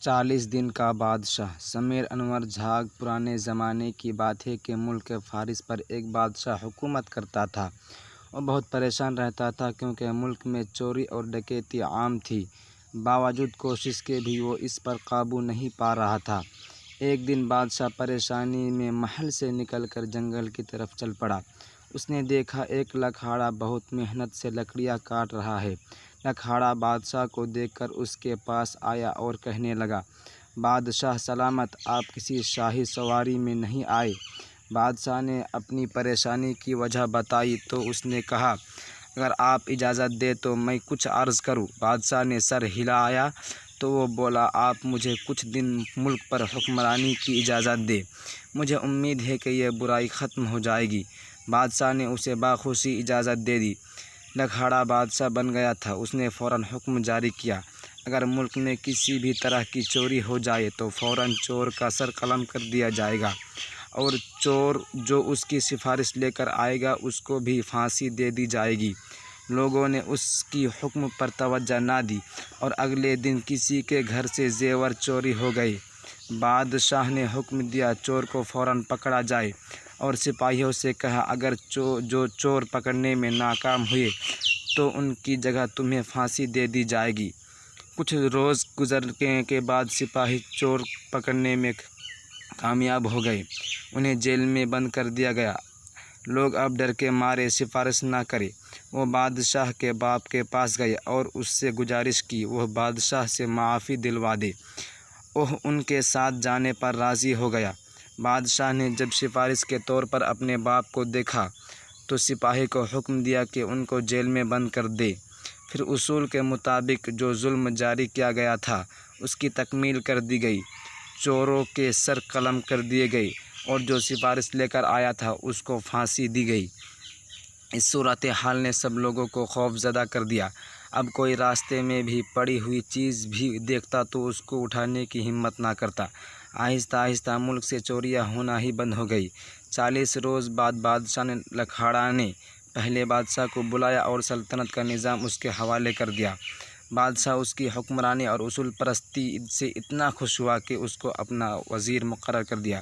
40 دن کا بادشاہ۔ سمیر انور جھاگ پرانے زمانے کی بات ہے کہ ملک فارس پر ایک بادشاہ حکومت کرتا تھا۔ وہ بہت پریشان رہتا تھا کیونکہ ملک میں چوری اور ڈکیتی عام تھی۔ باوجود کوشش کے بھی وہ اس پر قابو نہیں پا رہا تھا۔ ایک دن بادشاہ پریشانی میں محل سے نکل کر جنگل کی طرف چل پڑا۔ اس نے دیکھا ایک لکھاڑا بہت محنت سے لکڑیاں کاٹ رہا ہے۔ لکھاڑا بادشاہ کو دیکھ کر اس کے پاس آیا اور کہنے لگا، بادشاہ سلامت، آپ کسی شاہی سواری میں نہیں آئے؟ بادشاہ نے اپنی پریشانی کی وجہ بتائی تو اس نے کہا، اگر آپ اجازت دیں تو میں کچھ عرض کروں۔ بادشاہ نے سر ہلایا تو وہ بولا، آپ مجھے کچھ دن ملک پر حکمرانی کی اجازت دیں، مجھے امید ہے کہ یہ برائی ختم ہو جائے گی۔ بادشاہ نے اسے بخوشی اجازت دے دی۔ لکھاڑا بادشاہ بن گیا تھا۔ اس نے فوراً حکم جاری کیا، اگر ملک میں کسی بھی طرح کی چوری ہو جائے تو فوراً چور کا سر قلم کر دیا جائے گا، اور چور جو اس کی سفارش لے کر آئے گا اس کو بھی پھانسی دے دی جائے گی۔ لوگوں نے اس کی حکم پر توجہ نہ دی اور اگلے دن کسی کے گھر سے زیور چوری ہو گئے۔ بادشاہ نے حکم دیا چور کو فوراً پکڑا جائے اور سپاہیوں سے کہا، اگر جو چور پکڑنے میں ناکام ہوئے تو ان کی جگہ تمہیں پھانسی دے دی جائے گی۔ کچھ روز گزرنے کے بعد سپاہی چور پکڑنے میں کامیاب ہو گئے۔ انہیں جیل میں بند کر دیا گیا۔ لوگ اب ڈر کے مارے سفارش نہ کریں۔ وہ بادشاہ کے باپ کے پاس گئے اور اس سے گزارش کی وہ بادشاہ سے معافی دلوا دے۔ وہ ان کے ساتھ جانے پر راضی ہو گیا۔ بادشاہ نے جب سفارش کے طور پر اپنے باپ کو دیکھا تو سپاہی کو حکم دیا کہ ان کو جیل میں بند کر دے۔ پھر اصول کے مطابق جو ظلم جاری کیا گیا تھا اس کی تکمیل کر دی گئی۔ چوروں کے سر قلم کر دیے گئے اور جو سفارش لے کر آیا تھا اس کو پھانسی دی گئی۔ اس صورتحال نے سب لوگوں کو خوف زدہ کر دیا۔ اب کوئی راستے میں بھی پڑی ہوئی چیز بھی دیکھتا تو اس کو اٹھانے کی ہمت نہ کرتا۔ آہستہ آہستہ ملک سے چوریاں ہونا ہی بند ہو گئی۔ 40 روز بعد بادشاہ نے لکھاڑا نے پہلے بادشاہ کو بلایا اور سلطنت کا نظام اس کے حوالے کر دیا۔ بادشاہ اس کی حکمرانی اور اصول پرستی سے اتنا خوش ہوا کہ اس کو اپنا وزیر مقرر کر دیا۔